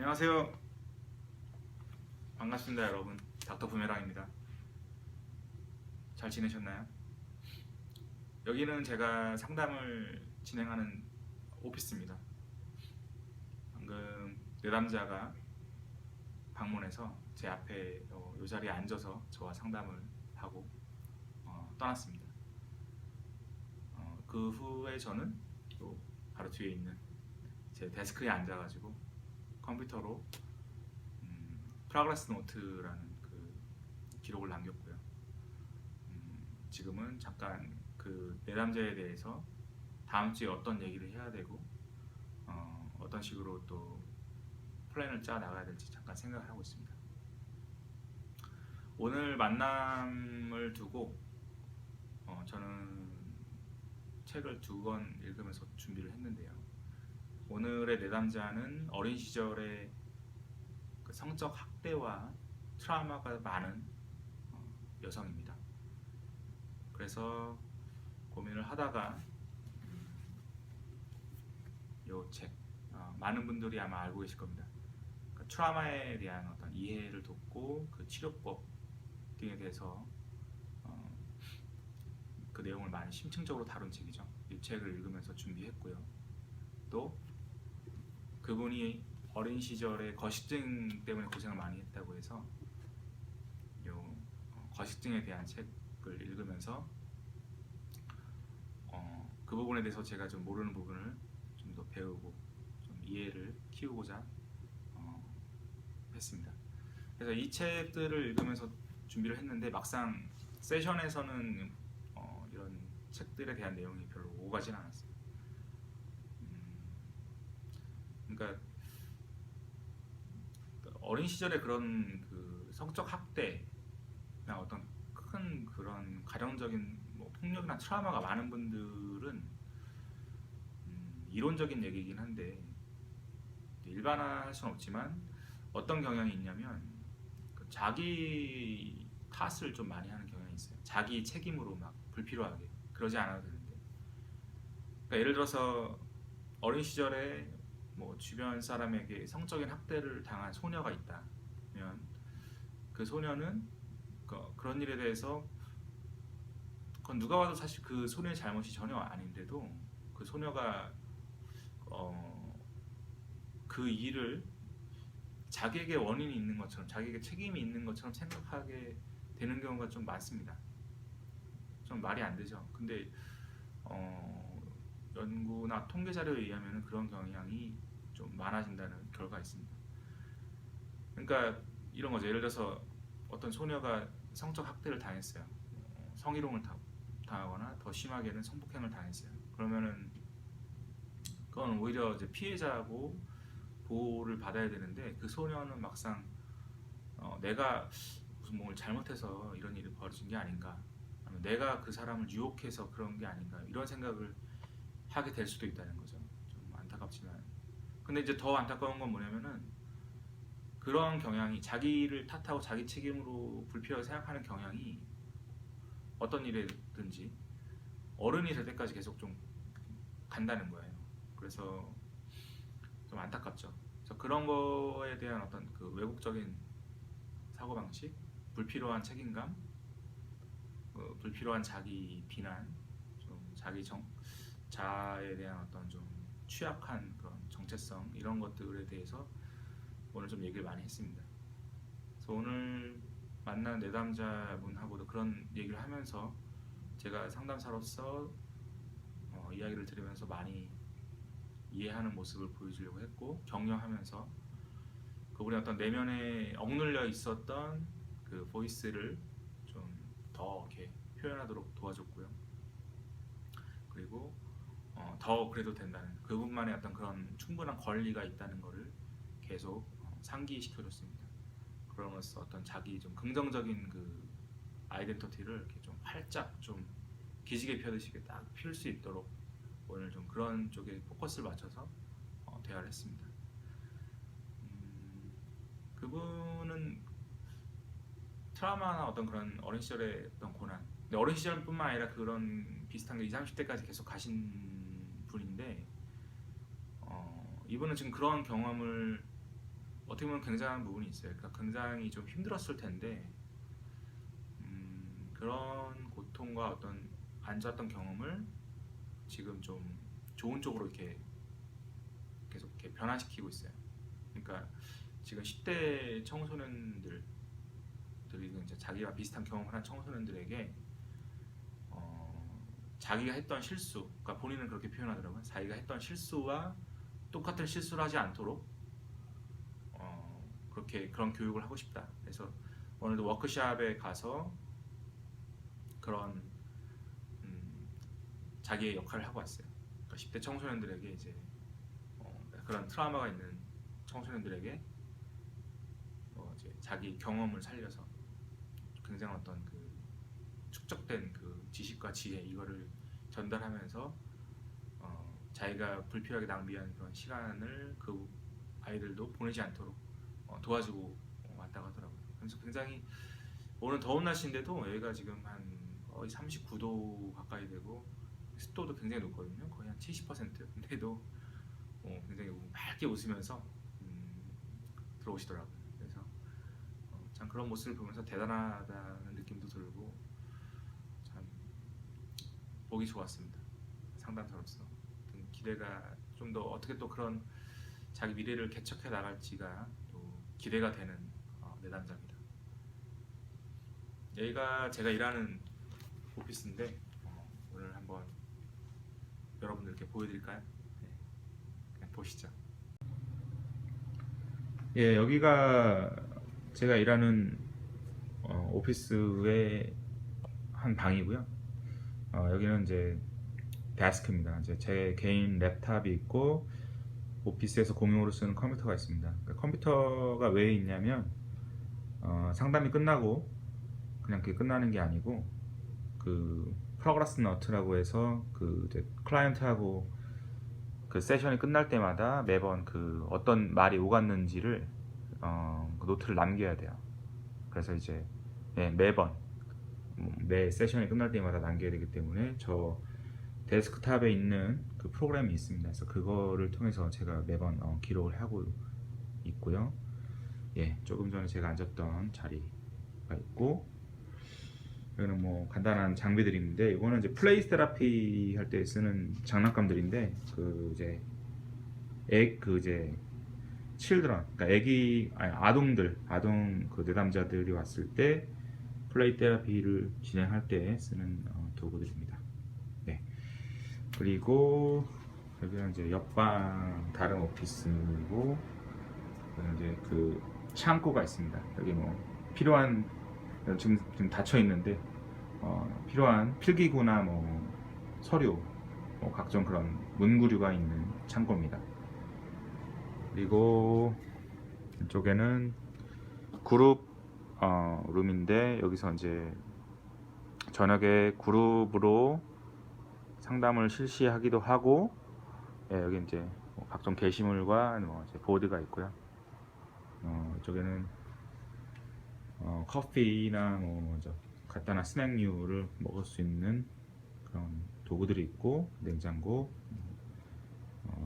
안녕하세요. 반갑습니다, 여러분. 닥터 부메랑입니다. 잘 지내셨나요? 여기는 제가 상담을 진행하는 오피스입니다. 방금 내담자가 방문해서 제 앞에 이 자리에 앉아서 저와 상담을 하고 떠났습니다. 그 후에 저는 또 바로 뒤에 있는 제 데스크에 앉아가지고 컴퓨터로 프로그레스 노트라는 그 기록을 남겼고요. 지금은 잠깐 그 내담자에 대해서 다음 주에 어떤 얘기를 해야 되고 어떤 식으로 또 플랜을 짜 나가야 될지 잠깐 생각을 하고 있습니다. 오늘 만남을 두고 저는 책을 2권 읽으면서 준비를 했는데요. 오늘의 내담자는 어린 시절의 그 성적 학대와 트라우마가 많은 여성입니다. 그래서 고민을 하다가 이 책, 많은 분들이 아마 알고 계실 겁니다. 그 트라우마에 대한 어떤 이해를 돕고 그 치료법 등에 대해서 그 내용을 많이 심층적으로 다룬 책이죠. 이 책을 읽으면서 준비했고요. 또 그분이 어린 시절에 거식증 때문에 고생을 많이 했다고 해서 요 거식증에 대한 책을 읽으면서 그 부분에 대해서 제가 좀 모르는 부분을 좀 더 배우고 좀 이해를 키우고자 했습니다. 그래서 이 책들을 읽으면서 준비를 했는데 막상 세션에서는 이런 책들에 대한 내용이 별로 오가진 않았어요. 그러니까 어린 시절에 그런 그 성적 학대나 어떤 큰 그런 가정적인 뭐 폭력이나 트라우마가 많은 분들은 이론적인 얘기이긴 한데 일반화할 수는 없지만 어떤 경향이 있냐면 그 자기 탓을 좀 많이 하는 경향이 있어요. 자기 책임으로 막 불필요하게 그러지 않아도 되는데. 그러니까 예를 들어서 어린 시절에 뭐 주변 사람에게 성적인 학대를 당한 소녀가 있다면 그 소녀는 그런 일에 대해서 그건 누가 봐도 사실 그 소녀의 잘못이 전혀 아닌데도 그 소녀가 그 일을 자기에게 원인이 있는 것처럼 자기에게 책임이 있는 것처럼 생각하게 되는 경우가 좀 많습니다. 좀 말이 안 되죠. 근데 연구나 통계 자료에 의하면 그런 경향이 좀 많아진다는 결과가 있습니다. 그러니까 이런 거죠. 예를 들어서 어떤 소녀가 성적 학대를 당했어요. 성희롱을 당하거나 더 심하게는 성폭행을 당했어요. 그러면은 그건 오히려 이제 피해자고 보호를 받아야 되는데 그 소녀는 막상 내가 무슨 뭘 잘못해서 이런 일이 벌어진 게 아닌가, 아니면 내가 그 사람을 유혹해서 그런 게 아닌가 이런 생각을 하게 될 수도 있다는 거죠. 좀 안타깝지만. 근데 이제 더 안타까운 건 뭐냐면은 그런 경향이 자기를 탓하고 자기 책임으로 불필요하게 생각하는 경향이 어떤 일이든지 어른이 될 때까지 계속 좀 간다는 거예요. 그래서 좀 안타깝죠. 그래서 그런 거에 대한 어떤 그 왜곡적인 사고방식, 불필요한 책임감, 불필요한 자기 비난, 좀 자기 자아에 대한 어떤 좀 취약한 그런 정체성 이런 것들에 대해서 오늘 좀 얘기를 많이 했습니다. 그래서 오늘 만난 내담자분하고도 그런 얘기를 하면서 제가 상담사로서 이야기를 들으면서 많이 이해하는 모습을 보여주려고 했고 격려하면서 그분의 어떤 내면에 억눌려 있었던 그 보이스를 좀 더 이렇게 표현하도록 도와줬고요. 그리고 더 그래도 된다는 그분만의 어떤 그런 충분한 권리가 있다는 것을 계속 상기시켜줬습니다. 그러면서 어떤 자기 좀 긍정적인 그 아이덴티티를 이렇게 좀 활짝 좀 기지개 펴듯이 딱 필 수 있도록 오늘 좀 그런 쪽에 포커스를 맞춰서 대화를 했습니다. 그분은 트라우마나 어떤 그런 어린 시절의 어떤 고난, 근데 어린 시절뿐만 아니라 그런 비슷한 게 20, 30대까지 계속 가신 분인데 이분은 지금 그런 경험을 어떻게 보면 굉장한 부분이 있어요. 그러니까 굉장히 좀 힘들었을 텐데 그런 고통과 어떤 안 좋았던 경험을 지금 좀 좋은 쪽으로 이렇게 계속 이렇게 변화시키고 있어요. 그러니까 지금 10대 청소년들이 이제 자기와 비슷한 경험을 한 청소년들에게 자기가 했던 실수, 그러니까 본인은 그렇게 표현하더라고요. 자기가 했던 실수와 똑같은 실수를 하지 않도록 그렇게 그런 교육을 하고 싶다. 그래서 오늘도 워크숍에 가서 그런 자기의 역할을 하고 왔어요. 그러니까 10대 청소년들에게 이제 그런 트라우마가 있는 청소년들에게 이제 자기 경험을 살려서 굉장한 어떤 그 축적된 그 지식과 지혜 이거를 전달하면서 자기가 불필요하게 낭비한 그런 시간을 그 아이들도 보내지 않도록 도와주고 왔다고 하더라고요. 그래서 굉장히 오늘 더운 날씨인데도 여기가 지금 한 거의 39도 가까이 되고 습도도 굉장히 높거든요. 거의 한 70%. 근데도 굉장히 맑게 웃으면서 들어오시더라고요. 그래서 참 그런 모습을 보면서 대단하다는 느낌도 들고 참 보기 좋았습니다. 상담사로서 기대가 좀 더 어떻게 또 그런 자기 미래를 개척해 나갈지가 또 기대가 되는 내담자입니다. 여기가 제가 일하는 오피스인데 오늘 한번 여러분들께 보여드릴까요? 네, 그냥 보시죠. 예, 여기가 제가 일하는 오피스의 한 방이고요. 여기는 이제 데스크입니다. 이제 제 개인 랩탑이 있고 오피스에서 공용으로 쓰는 컴퓨터가 있습니다. 그러니까 컴퓨터가 왜 있냐면 상담이 끝나고 그냥 그게 끝나는 게 아니고 그 프로그레스 너트라고 해서 그 이제 클라이언트하고 그 세션이 끝날 때마다 매번 그 어떤 말이 오갔는지를 그 노트를 남겨야 돼요. 그래서 이제 매번 매 세션이 끝날 때마다 남겨야 되기 때문에 저 데스크탑에 있는 그 프로그램이 있습니다. 그래서 그거를 통해서 제가 매번 기록을 하고 있고요. 예, 조금 전에 제가 앉았던 자리가 있고 여기는 뭐 간단한 장비들인데 이거는 이제 플레이 테라피 할 때 쓰는 장난감들인데 그 이제 칠드런, 그러니까 아동 그 내담자들이 왔을 때 플레이 테라피를 진행할 때 쓰는 도구들입니다. 네. 그리고 여기는 이제 옆방 다른 오피스고 여기는 이제 그 창고가 있습니다. 여기 뭐 필요한 지금 닫혀 있는데 필요한 필기구나 뭐 서류 뭐 각종 그런 문구류가 있는 창고입니다. 그리고 이쪽에는 그룹 룸인데 여기서 이제 저녁에 그룹으로 상담을 실시하기도 하고 여기 이제 뭐 각종 게시물과 뭐 이제 보드가 있고요. 이쪽에는 커피나 뭐 간단한 스낵류를 먹을 수 있는 그런 도구들이 있고 냉장고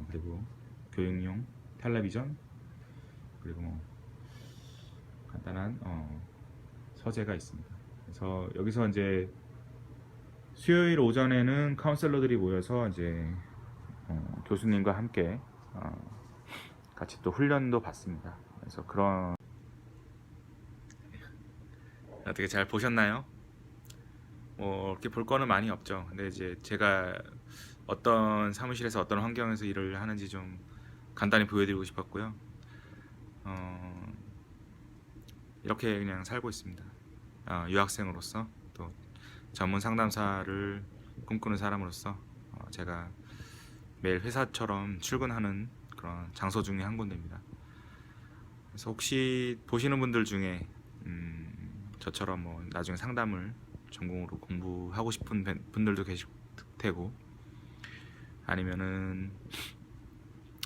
그리고 교육용 텔레비전 그리고 뭐 간단한 서재가 있습니다. 그래서 여기서 이제 수요일 오전에는 카운셀러들이 모여서 이제 교수님과 함께 같이 또 훈련도 받습니다. 그래서 그런 어떻게 잘 보셨나요? 뭐 이렇게 볼 거는 많이 없죠. 근데 이제 제가 어떤 사무실에서 어떤 환경에서 일을 하는지 좀 간단히 보여드리고 싶었고요. 이렇게 그냥 살고 있습니다. 유학생으로서 또 전문 상담사를 꿈꾸는 사람으로서 제가 매일 회사처럼 출근하는 그런 장소 중에 한 군데입니다. 그래서 혹시 보시는 분들 중에 저처럼 뭐 나중에 상담을 전공으로 공부하고 싶은 분들도 계실 테고 아니면은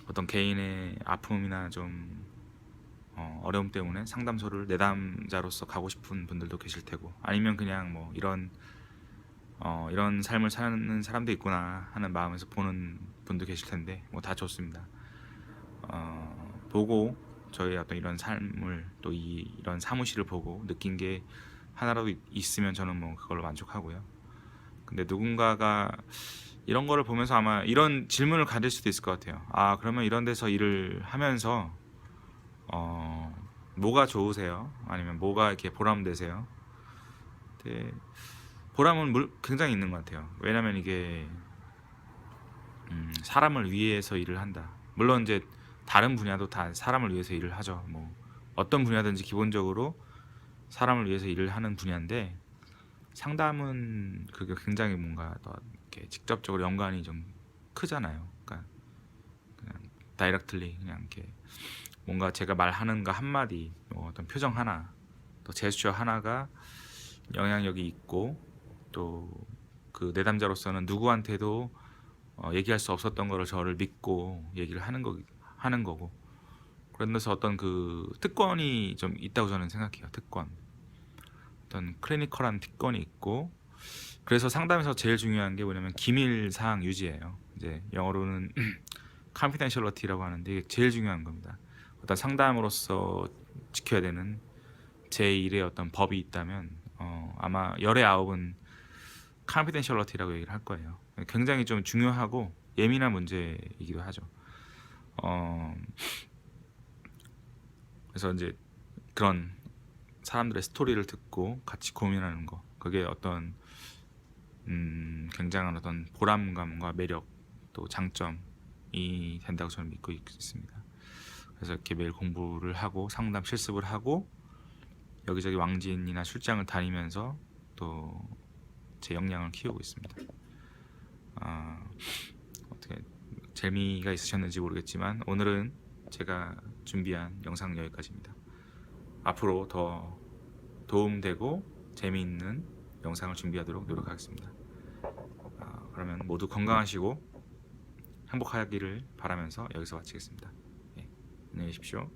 어떤 개인의 아픔이나 좀 어려움 때문에 상담소를 내담자로서 가고 싶은 분들도 계실 테고 아니면 그냥 뭐 이런 삶을 사는 사람도 있구나 하는 마음에서 보는 분도 계실 텐데 뭐 다 좋습니다. 보고 저의 어떤 이런 삶을 또 이런 사무실을 보고 느낀 게 하나라도 있으면 저는 뭐 그걸로 만족하고요. 근데 누군가가 이런 거를 보면서 아마 이런 질문을 가질 수도 있을 것 같아요. 아, 그러면 이런 데서 일을 하면서 뭐가 좋으세요? 아니면 뭐가 이렇게 보람되세요? 근데 보람은 굉장히 있는 것 같아요. 왜냐면 이게 사람을 위해서 일을 한다. 물론 이제 다른 분야도 다 사람을 위해서 일을 하죠. 뭐 어떤 분야든지 기본적으로 사람을 위해서 일을 하는 분야인데, 상담은 그게 굉장히 뭔가 더 이렇게 직접적으로 연관이 좀 크잖아요. 그러니까 그냥 다이렉틀리 그냥 이렇게 뭔가 제가 말하는 거 한마디, 뭐 어떤 표정 하나, 또 제스처 하나가 영향력이 있고, 또 그 내담자로서는 누구한테도 얘기할 수 없었던 거를 저를 믿고 얘기를 하는 거고, 그런 데서 어떤 그 특권이 좀 있다고 저는 생각해요. 특권, 어떤 클리니컬한 특권이 있고, 그래서 상담에서 제일 중요한 게 뭐냐면 기밀 사항 유지예요. 이제 영어로는 confidentiality라고 하는데 이게 제일 중요한 겁니다. 어떤 상담으로서 지켜야 되는 제 일의 어떤 법이 있다면 아마 열의 아홉은 confidentiality라고 얘기를 할 거예요. 굉장히 좀 중요하고 예민한 문제이기도 하죠. 그래서 이제 그런 사람들의 스토리를 듣고 같이 고민하는 거, 그게 어떤 굉장한 어떤 보람감과 매력, 또 장점이 된다고 저는 믿고 있습니다. 그래서 이렇게 매일 공부를 하고 상담 실습을 하고 여기저기 왕진이나 출장을 다니면서 또 제 역량을 키우고 있습니다. 어떻게 재미가 있으셨는지 모르겠지만 오늘은 제가 준비한 영상 여기까지입니다. 앞으로 더 도움되고 재미있는 영상을 준비하도록 노력하겠습니다. 그러면 모두 건강하시고 행복하기를 바라면서 여기서 마치겠습니다. 예, 안녕히 계십시오.